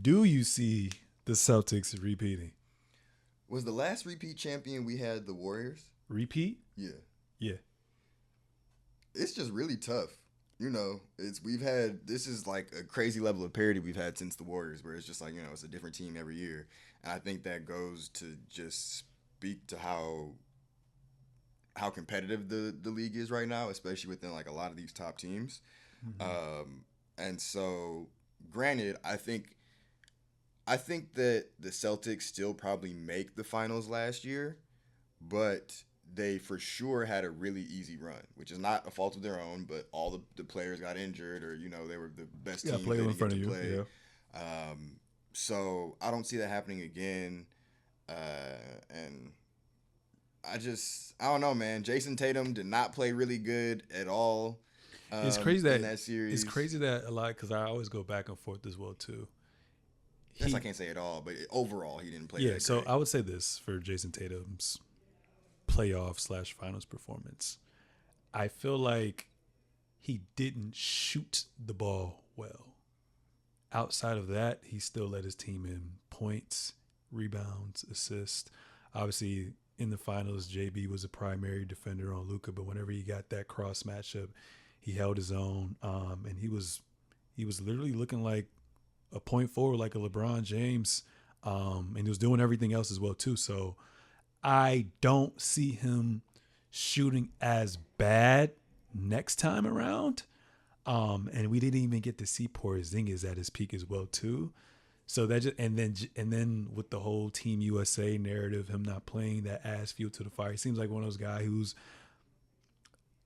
do you see the Celtics repeating? Was the last repeat champion we had the Warriors? Repeat? Yeah. Yeah. It's just really tough. This is like a crazy level of parity we've had since the Warriors, where it's just like, it's a different team every year. And I think that goes to just speak to how competitive the league is right now, especially within like a lot of these top teams. And so, granted, I think that the Celtics still probably make the finals last year, but they for sure had a really easy run, which is not a fault of their own, but all the players got injured, or they were the best team. Play they in didn't front get of to you. play. Yeah. So I don't see that happening again. And I don't know, man. Jason Tatum did not play really good at all. It's crazy in that series. It's crazy that a lot, because I always go back and forth as well too. I can't say at all, but overall he didn't play. Yeah, that so great. I would say this for Jason Tatum's playoff/finals performance. I feel like he didn't shoot the ball well. Outside of that, he still led his team in points, rebounds, assists. Obviously, in the finals, JB was a primary defender on Luka, but whenever he got that cross matchup, he held his own, and he was literally looking like a point forward, like a LeBron James, and he was doing everything else as well too. So I don't see him shooting as bad next time around. And we didn't even get to see Porzingis at his peak as well too. So that just and then with the whole Team USA narrative, him not playing, that adds fuel to the fire. He seems like one of those guys who's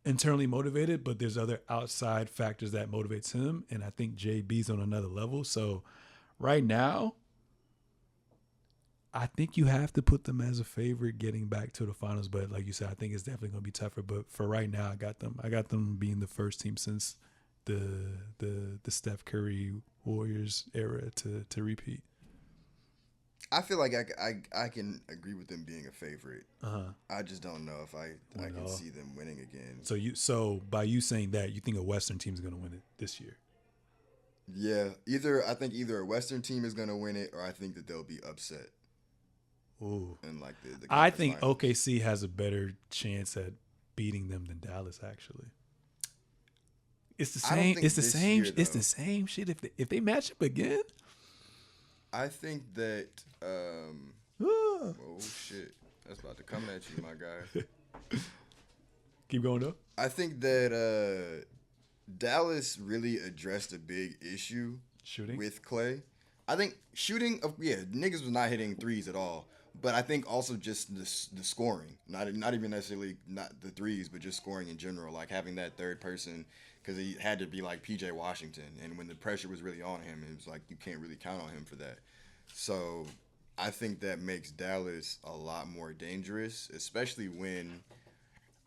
internally motivated, but there's other outside factors that motivates him. And I think JB's on another level. So right now, I think you have to put them as a favorite getting back to the finals. But like you said, I think it's definitely going to be tougher. But for right now, I got them being the first team since the Steph Curry Warriors era to repeat. I feel like I can agree with them being a favorite. Uh-huh. I just don't know if I can see them winning again. So by you saying that, you think a Western team is going to win it this year? Yeah, I think either a Western team is going to win it, or I think that they'll be upset. Ooh. And like the I think finals. OKC has a better chance at beating them than Dallas. Actually, it's the same. It's the same. Year, it's the same shit. If they match up again, I think that. Oh shit! That's about to come at you, my guy. Keep going though. I think that Dallas really addressed a big issue with Clay. I think shooting, niggas was not hitting threes at all. But I think also just the scoring, not even necessarily not the threes, but just scoring in general, like having that third person, because he had to be like PJ Washington, and when the pressure was really on him, it was like you can't really count on him for that. So I think that makes Dallas a lot more dangerous, especially when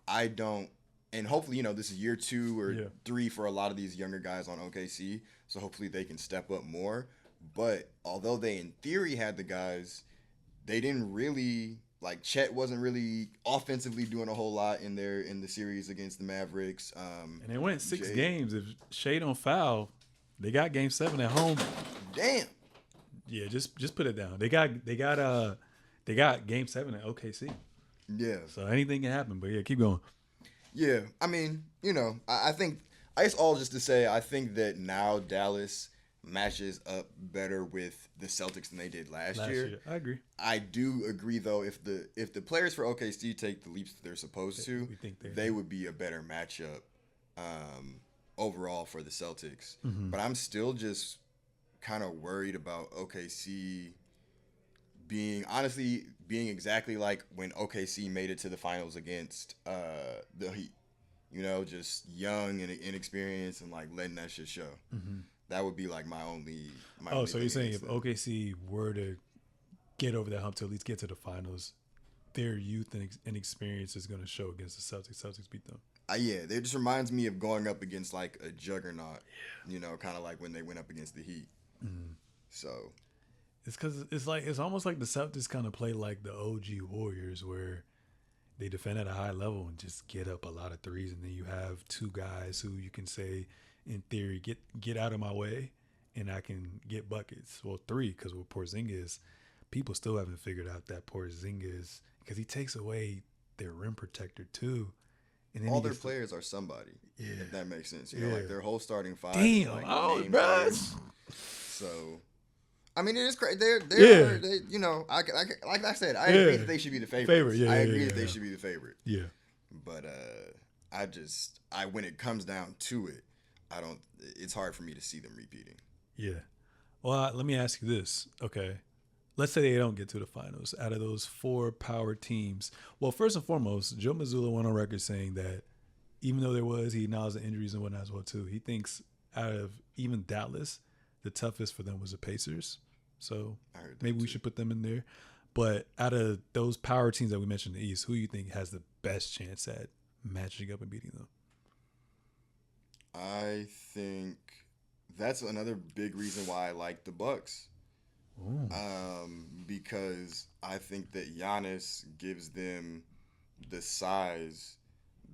I don't. And hopefully, this is year 2 or 3 for a lot of these younger guys on OKC, so hopefully they can step up more. But although they in theory had the guys, they didn't really, like, Chet wasn't really offensively doing a whole lot in the series against the Mavericks. And they went 6 games. If Shea don't foul, they got Game 7 at home. Damn. Yeah, just put it down. They got Game 7 at OKC. Yeah. So anything can happen. But yeah, keep going. Yeah, I mean, I think it's all just to say I think that now Dallas matches up better with the Celtics than they did last year. I agree. I do agree though, if the players for OKC take the leaps that they're supposed to, they would be a better matchup overall for the Celtics. Mm-hmm. But I'm still just kind of worried about OKC being exactly like when OKC made it to the finals against the Heat. Just young and inexperienced and like letting that shit show. Mm-hmm. That would be like my only. So you're saying if OKC were to get over that hump to at least get to the finals, their youth and experience is going to show against the Celtics. Celtics beat them. Yeah, it just reminds me of going up against like a juggernaut. Kind of like when they went up against the Heat. Mm-hmm. So. It's because it's almost like the Celtics kind of play like the OG Warriors, where they defend at a high level and just get up a lot of threes, and then you have 2 guys who you can say, in theory, get out of my way, and I can get buckets. Well, 3, because with Porzingis, people still haven't figured out that Porzingis, because he takes away their rim protector too. And then all their players are somebody. Yeah. If that makes sense. You know, like their whole starting 5. Damn. Like Bro. So, I mean, it is crazy. They, you know, like I said, I agree that they should be the favorite. I agree that they should be the favorite. Yeah. But when it comes down to it, it's hard for me to see them repeating. Yeah. Well, let me ask you this. Okay. Let's say they don't get to the finals out of those 4 power teams. Well, first and foremost, Joe Mazzulla went on record saying that even though he acknowledged the injuries and whatnot as well too, he thinks out of even Dallas, the toughest for them was the Pacers. So maybe we should put them in there. But out of those power teams that we mentioned in the East, who do you think has the best chance at matching up and beating them? I think that's another big reason why I like the Bucks. Because I think that Giannis gives them the size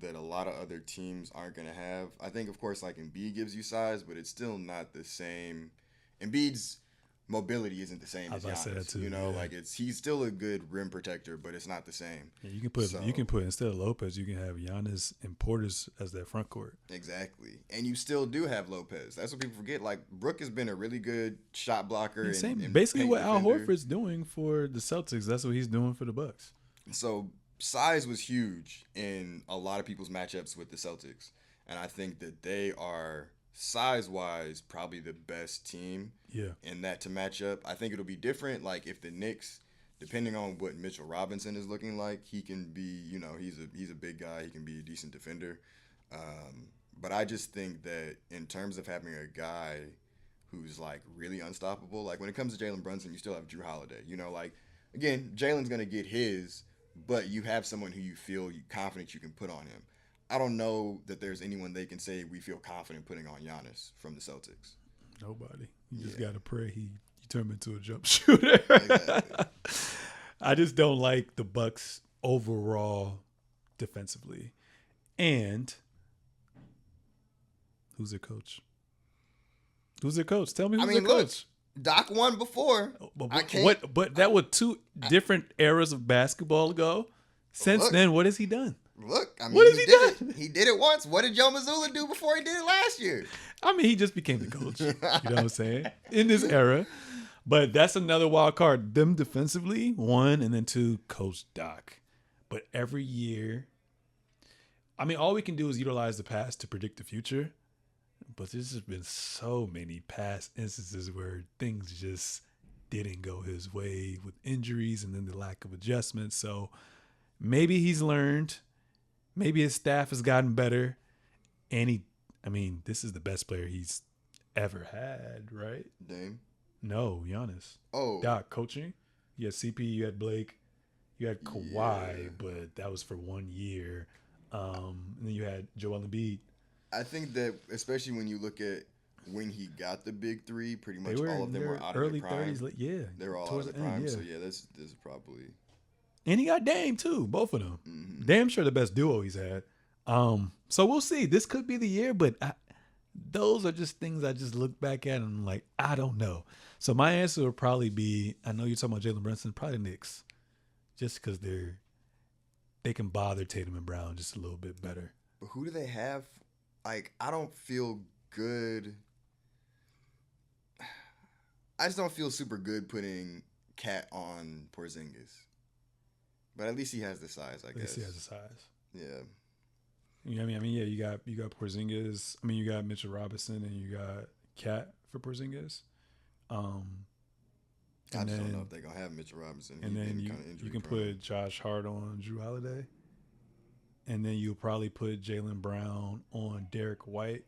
that a lot of other teams aren't going to have. I think, of course, like Embiid gives you size, but it's still not the same. Embiid's mobility isn't the same as Giannis. Too, you know, like he's still a good rim protector, but it's not the same. Yeah, you can put instead of Lopez, you can have Giannis and Portis as their front court. Exactly, and you still do have Lopez. That's what people forget. Like Brook has been a really good shot blocker. And basically what Al Horford's doing for the Celtics. That's what he's doing for the Bucks. So size was huge in a lot of people's matchups with the Celtics, and I think that they are size-wise probably the best team in that to match up. I think it'll be different. Like if the Knicks, depending on what Mitchell Robinson is looking like, he can be, you know, he's a big guy. He can be a decent defender. But I just think that in terms of having a guy who's like really unstoppable, like when it comes to Jalen Brunson, you still have Drew Holiday. You know, like again, Jalen's gonna get his, but you have someone who you feel confident you can put on him. I don't know that there's anyone they can say we feel confident putting on Giannis from the Celtics. Nobody. You just got to pray he turn him into a jump shooter. Exactly. I just don't like the Bucks overall defensively. And who's their coach? Tell me who's their coach. Doc won before. But that was 2 different eras of basketball ago. Since then, what has he done? Look, I mean, what has he done? He did it once. What did Joe Mazzulla do before he did it last year? I mean, he just became the coach. You know what I'm saying? In this era. But that's another wild card. Them defensively, 1, and then 2, Coach Doc. But every year, I mean, all we can do is utilize the past to predict the future. But there's just been so many past instances where things just didn't go his way with injuries and then the lack of adjustment. So maybe he's learned. Maybe his staff has gotten better. And this is the best player he's ever had, right? Dame? No, Giannis. Oh. Doc, coaching. You had CP, you had Blake, you had Kawhi, but that was for 1 year. And then you had Joel Embiid. I think that, especially when you look at when he got the big 3, pretty much all of them were out of their prime. 30s, they were all out of their prime. So, this is probably... And he got Dame, too, both of them. Mm-hmm. Damn sure the best duo he's had. So we'll see. This could be the year, but those are just things I just look back at and I'm like, I don't know. So my answer would probably be, I know you're talking about Jalen Brunson, probably the Knicks. Just because they can bother Tatum and Brown just a little bit better. But who do they have? Like, I don't feel good. I just don't feel super good putting Cat on Porzingis. But at least he has the size, I guess. At least he has the size. Yeah. You know what I mean? You got Porzingis. I mean, you got Mitchell Robinson and you got Cat for Porzingis. I just don't know if they're going to have Mitchell Robinson. And then you can put Josh Hart on Drew Holiday. And then you'll probably put Jaylen Brown on Derek White.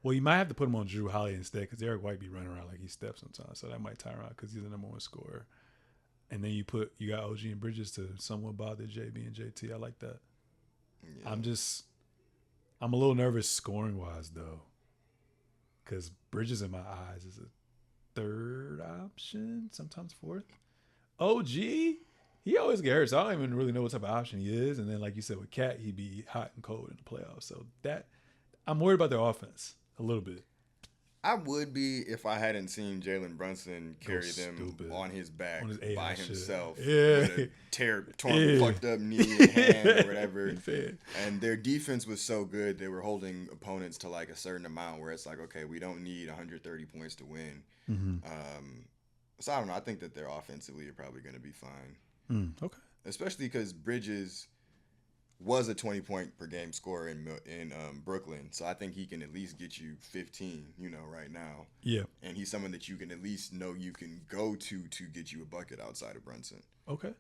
Well, you might have to put him on Drew Holiday instead because Derek White be running around like he steps sometimes. So that might tire out because he's the number 1 scorer. And then you got OG and Bridges to somewhat bother JB and JT. I like that. Yeah. I'm a little nervous scoring wise though, because Bridges in my eyes is a 3rd option, sometimes 4th. OG, he always get hurt, so I don't even really know what type of option he is. And then, like you said, with Cat, he'd be hot and cold in the playoffs. So that I'm worried about their offense a little bit. I would be if I hadn't seen Jalen Brunson carry them on his back by himself with a torn, fucked up knee and hand or whatever. And their defense was so good, they were holding opponents to like a certain amount where it's like, okay, we don't need 130 points to win. Mm-hmm. So I don't know. I think that they're offensively are probably going to be fine. Okay. Especially because Bridges was a 20-point per game scorer in Brooklyn, so I think he can at least get you 15, right now. Yeah. And he's someone that you can at least know you can go to get you a bucket outside of Brunson. Okay.